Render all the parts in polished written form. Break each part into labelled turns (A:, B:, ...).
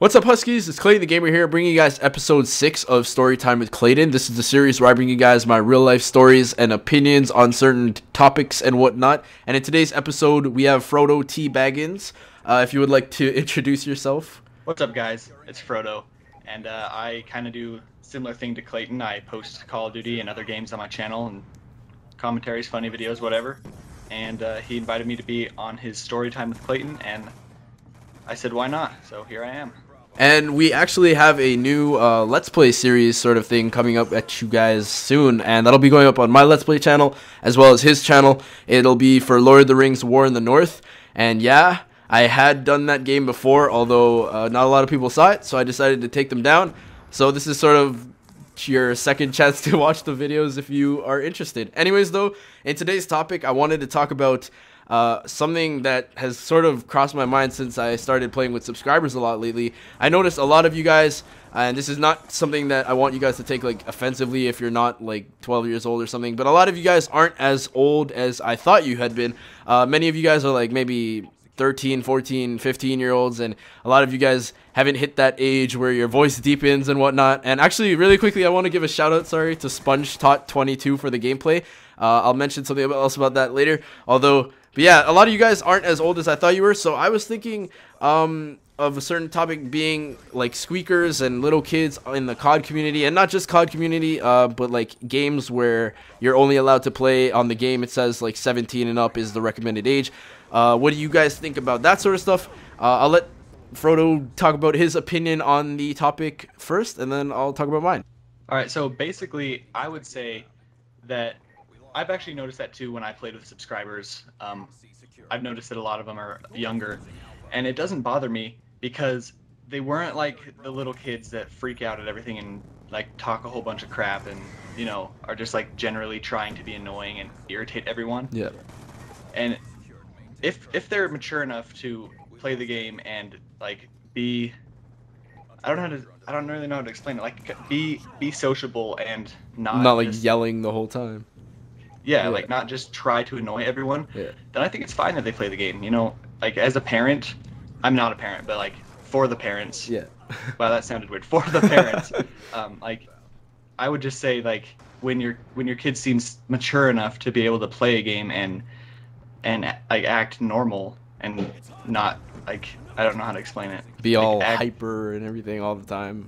A: What's up, Huskies? It's Clayton the Gamer here, bringing you guys episode 6 of Storytime with Clayton. This is the series where I bring you guys my real-life stories and opinions on certain topics and whatnot. And in today's episode, we have Frodo T. Baggins. If you would like to introduce yourself.
B: What's up, guys? It's Frodo, and I kind of do a similar thing to Clayton. I post Call of Duty and other games on my channel, and commentaries, funny videos, whatever. And he invited me to be on his Storytime with Clayton, and I said, why not? So here I am.
A: And we actually have a new Let's Play series sort of thing coming up at you guys soon, and that'll be going up on my Let's Play channel as well as his channel. It'll be for Lord of the Rings War in the North, and yeah, I had done that game before, although not a lot of people saw it, so I decided to take them down. So this is sort of your second chance to watch the videos if you are interested. Anyways, though, in today's topic, I wanted to talk about something that has sort of crossed my mind since I started playing with subscribers a lot lately. I noticed a lot of you guys, and this is not something that I want you guys to take like offensively if you're not like 12 years old or something, but a lot of you guys aren't as old as I thought you had been. Many of you guys are like maybe 13, 14, 15-year-olds, and a lot of you guys haven't hit that age where your voice deepens and whatnot. And actually, really quickly, I want to give a shout-out, to SpongeTot22 for the gameplay. I'll mention something else about that later, but yeah, a lot of you guys aren't as old as I thought you were, so I was thinking of a certain topic being like squeakers and little kids in the COD community, and not just COD community, but like games where you're only allowed to play on the game. It says like 17 and up is the recommended age. What do you guys think about that sort of stuff? I'll let Frodo talk about his opinion on the topic first, and then I'll talk about mine.
B: Alright, so basically, I would say that I've actually noticed that too when I played with subscribers. I've noticed that a lot of them are younger, and it doesn't bother me because they weren't like the little kids that freak out at everything and like talk a whole bunch of crap and, you know, are just like generally trying to be annoying and irritate everyone.
A: Yeah.
B: And if they're mature enough to play the game and like be, I don't really know how to explain it. Like be sociable and not
A: like just yelling the whole time.
B: Yeah, like not just try to annoy everyone.
A: Yeah.
B: Then I think it's fine that they play the game. You know, like as a parent, I'm not a parent, but like for the parents.
A: Yeah.
B: Wow, that sounded weird. For the parents, like I would just say like when your kid seems mature enough to be able to play a game and like act normal and not like, I don't know how to explain it.
A: Be
B: like,
A: all hyper and everything all the time.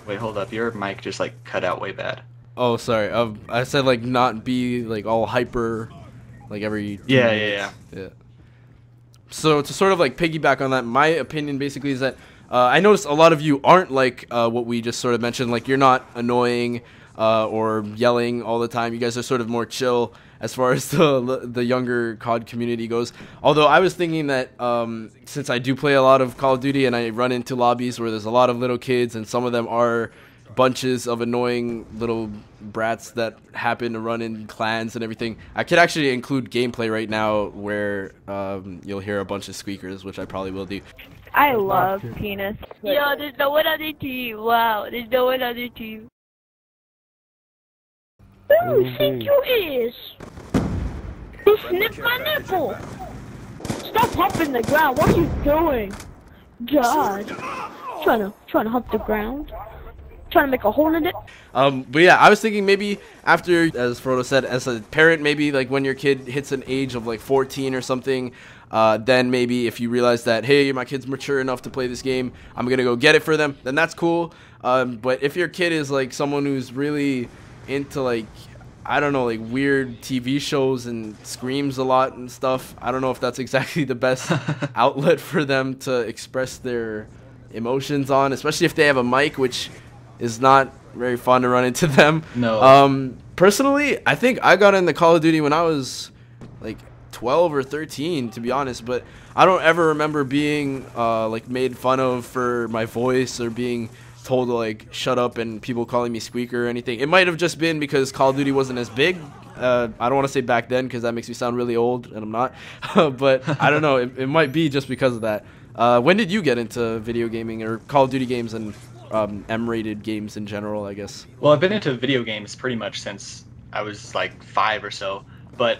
B: Wait, hold up. Your mic just like cut out way bad.
A: Oh, sorry. I said like not be like all hyper, like every 2 minutes. Yeah. So to sort of like piggyback on that, my opinion basically is that I noticed a lot of you aren't like what we just sort of mentioned. Like you're not annoying or yelling all the time. You guys are sort of more chill as far as the younger COD community goes. Although I was thinking that since I do play a lot of Call of Duty and I run into lobbies where there's a lot of little kids and some of them are bunches of annoying little brats that happen to run in clans and everything, I could actually include gameplay right now where you'll hear a bunch of squeakers, which I probably will do.
C: I love penis. Yo, there's no one other team. Wow, there's no one other team. Ooh, sink your ears. You snipped my nipple. Stop humping the ground. What are you doing? God. Trying to hump the ground. Trying to make a hole in it.
A: But yeah, I was thinking maybe after, as Frodo said, as a parent, maybe like when your kid hits an age of like 14 or something, then maybe if you realize that, hey, my kid's mature enough to play this game, I'm gonna go get it for them, then that's cool. But if your kid is like someone who's really into like, I don't know, like weird TV shows and screams a lot and stuff, I don't know if that's exactly the best outlet for them to express their emotions on, especially if they have a mic, which is not very fun to run into them.
B: No.
A: Personally, I think I got into Call of Duty when I was like 12 or 13, to be honest, but I don't ever remember being like made fun of for my voice or being told to like shut up and people calling me squeaker or anything. It might have just been because Call of Duty wasn't as big. I don't want to say back then because that makes me sound really old and I'm not. But I don't know, it might be just because of that. When did you get into video gaming or Call of Duty games and M-rated games in general, I guess?
B: Well, I've been into video games pretty much since I was like 5 or so, but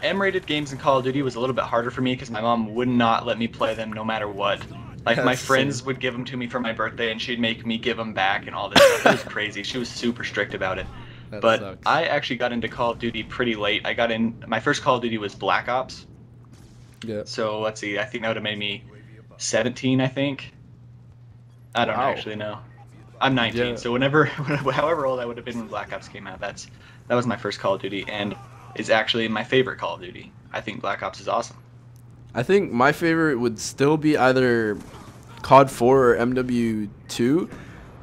B: M-rated games in Call of Duty was a little bit harder for me because my mom would not let me play them no matter what. Like my
A: That's
B: friends would give them to me for my birthday, and she'd make me give them back and all this stuff. It was crazy. She was super strict about it.
A: That
B: But
A: sucks.
B: I actually got into Call of Duty pretty late. My first Call of Duty was Black Ops.
A: Yeah.
B: So let's see, I think that would have made me 17, I think. I don't
A: Wow.
B: actually know. I'm 19,
A: Yeah.
B: so however old I would have been when Black Ops came out, that was my first Call of Duty, and is actually my favorite Call of Duty. I think Black Ops is awesome.
A: I think my favorite would still be either COD 4 or MW2.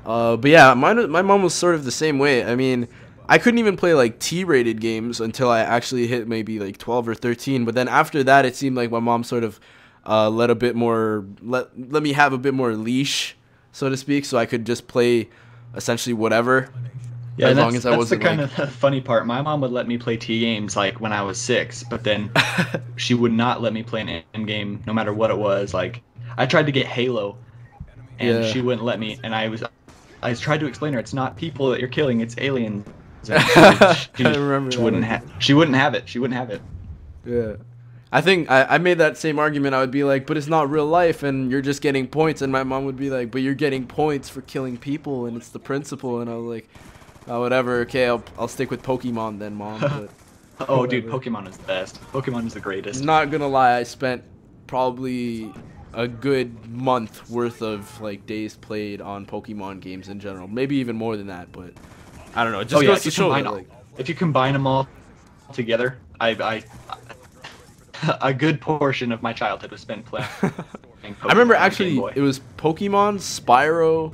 A: But yeah, my mom was sort of the same way. I mean, I couldn't even play like T-rated games until I actually hit maybe like 12 or 13. But then after that, it seemed like my mom sort of let me have a bit more leash, so to speak, so I could just play essentially whatever.
B: Yeah,
A: as long as I
B: that's
A: wasn't
B: the kind
A: like,
B: of funny part. My mom would let me play T games like when I was 6, but then she would not let me play an M game no matter what it was. Like I tried to get Halo, and
A: Yeah.
B: she wouldn't let me. And I tried to explain to her it's not people that you're killing, it's aliens. And
A: I remember
B: she
A: that
B: wouldn't
A: argument.
B: she wouldn't have it. She wouldn't have it.
A: Yeah. I think I made that same argument. I would be like, but it's not real life and you're just getting points. And my mom would be like, but you're getting points for killing people and it's the principle. And I was like, oh, whatever. Okay, I'll stick with Pokemon then, Mom. But
B: Oh, dude,
A: whatever.
B: Pokemon is the best. Pokemon is the greatest.
A: Not gonna lie, I spent probably a good month worth of like days played on Pokemon games in general. Maybe even more than that, but I don't know. It just goes to show that, like,
B: if you combine them all together, I a good portion of my childhood was spent playing.
A: I remember
B: Pokemon on Game
A: actually
B: Boy.
A: it was Pokemon, Spyro,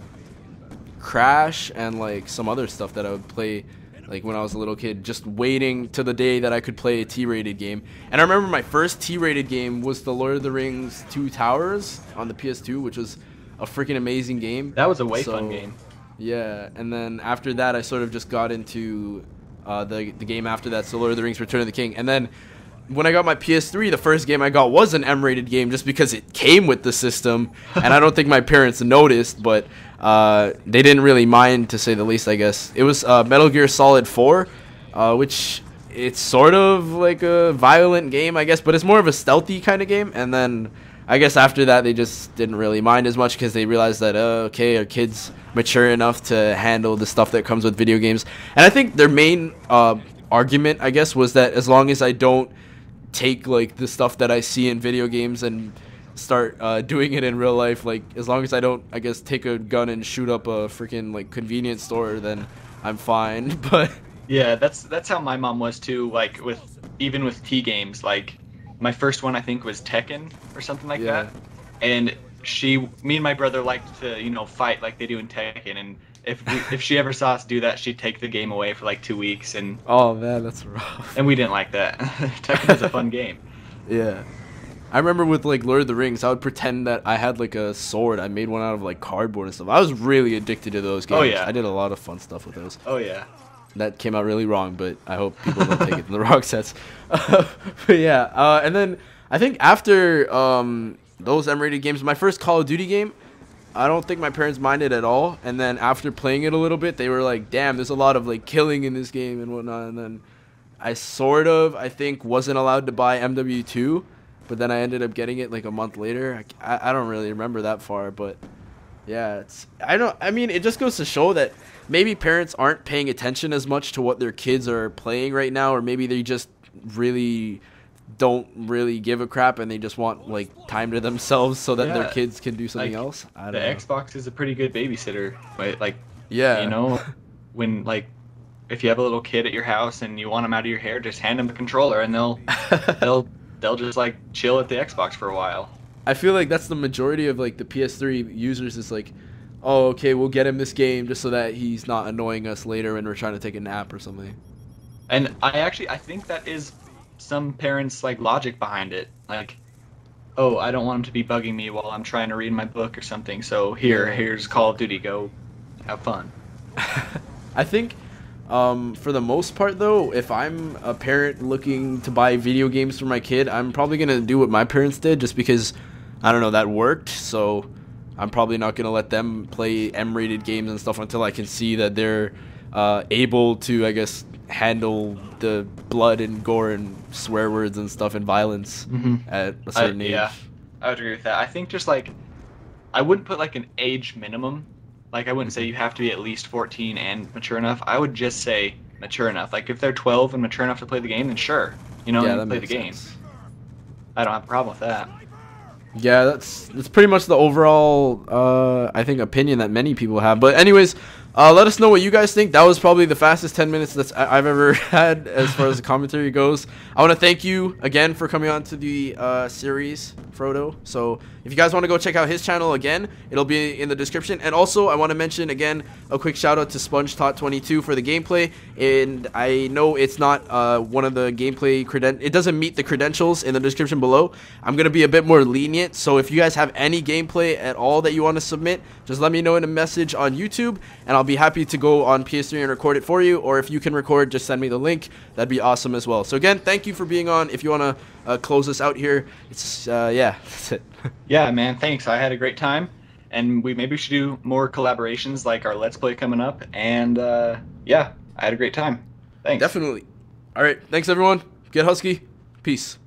A: Crash, and like some other stuff that I would play like when I was a little kid, just waiting to the day that I could play a T-rated game. And I remember my first T-rated game was the Lord of the Rings 2 Towers on the PS2, which was a freaking amazing game.
B: That was a way fun game.
A: Yeah, and then after that I sort of just got into the game after that, so Lord of the Rings Return of the King. And then when I got my PS3, the first game I got was an M-rated game just because it came with the system, and I don't think my parents noticed, but they didn't really mind, to say the least, I guess. It was Metal Gear Solid 4, which it's sort of like a violent game, I guess, but it's more of a stealthy kind of game. And then I guess after that they just didn't really mind as much because they realized that, okay, our kids mature enough to handle the stuff that comes with video games. And I think their main argument, I guess, was that as long as I don't take like the stuff that I see in video games and start doing it in real life, like as long as I don't, I guess, take a gun and shoot up a freaking like convenience store, then I'm fine. But
B: Yeah, that's how my mom was too. Like even with T games, like my first one I think was Tekken or something like
A: Yeah.
B: that, and me and my brother liked to fight like they do in Tekken, and if she ever saw us do that, she'd take the game away for like 2 weeks, and
A: oh man, that's rough.
B: we didn't like that. Tekken is a fun game.
A: Yeah. I remember with like Lord of the Rings, I would pretend that I had like a sword. I made one out of like cardboard and stuff. I was really addicted to those games.
B: Oh, yeah.
A: I did a lot of fun stuff with those.
B: Oh yeah.
A: That came out really wrong, but I hope people don't take it in the wrong sense. But yeah, and then I think after those M-rated games, my first Call of Duty game, I don't think my parents minded at all. And then after playing it a little bit, they were like, damn, there's a lot of like killing in this game and whatnot. And then I think, wasn't allowed to buy MW2, but then I ended up getting it like a month later. I don't really remember that far, but yeah, I mean, it just goes to show that maybe parents aren't paying attention as much to what their kids are playing right now, or maybe they just really don't really give a crap and they just want like time to themselves so that their
B: Yeah,
A: kids can do something
B: like,
A: else. I
B: The
A: don't know.
B: Xbox is a pretty good babysitter, but like
A: Yeah.
B: when like if you have a little kid at your house and you want them out of your hair, just hand them the controller and they'll just like chill at the Xbox for a while.
A: I feel like that's the majority of like the PS3 users is like, oh, okay, we'll get him this game just so that he's not annoying us later when we're trying to take a nap or something.
B: And I think that is some parents' like logic behind it. Like, oh, I don't want him to be bugging me while I'm trying to read my book or something. So here's Call of Duty. Go have fun.
A: I think for the most part though, if I'm a parent looking to buy video games for my kid, I'm probably going to do what my parents did just because, I don't know, that worked. So I'm probably not going to let them play M-rated games and stuff until I can see that they're able to, I guess, handle the blood and gore and swear words and stuff and violence at a certain age.
B: Yeah, I would agree with that. I think just like I wouldn't put like an age minimum. Like, I wouldn't say you have to be at least 14 and mature enough. I would just say mature enough. Like, if they're 12 and mature enough to play the game, then sure, you know,
A: Yeah,
B: you
A: that
B: play the
A: makes
B: game.
A: sense.
B: I don't have a problem with that.
A: Yeah, that's pretty much the overall I think opinion that many people have. But anyways, let us know what you guys think. That was probably the fastest 10 minutes that I've ever had as far as the commentary goes. I want to thank you again for coming on to the series, Frodo. So if you guys want to go check out his channel again, it'll be in the description. And also, I want to mention again a quick shout out to SpongeTot22 for the gameplay. And I know it's not one of the gameplay it doesn't meet the credentials in the description below. I'm gonna be a bit more lenient. So if you guys have any gameplay at all that you want to submit, just let me know in a message on YouTube, and I'll be happy to go on PS3 and record it for you. Or if you can record, just send me the link. That'd be awesome as well. So again, thank you for being on. If you want to close us out here, it's yeah, that's it.
B: Yeah, man, thanks. I had a great time, and maybe we should do more collaborations like our Let's Play coming up. And yeah, I had a great time. Thanks.
A: Definitely. All right, thanks everyone. Get Husky. Peace.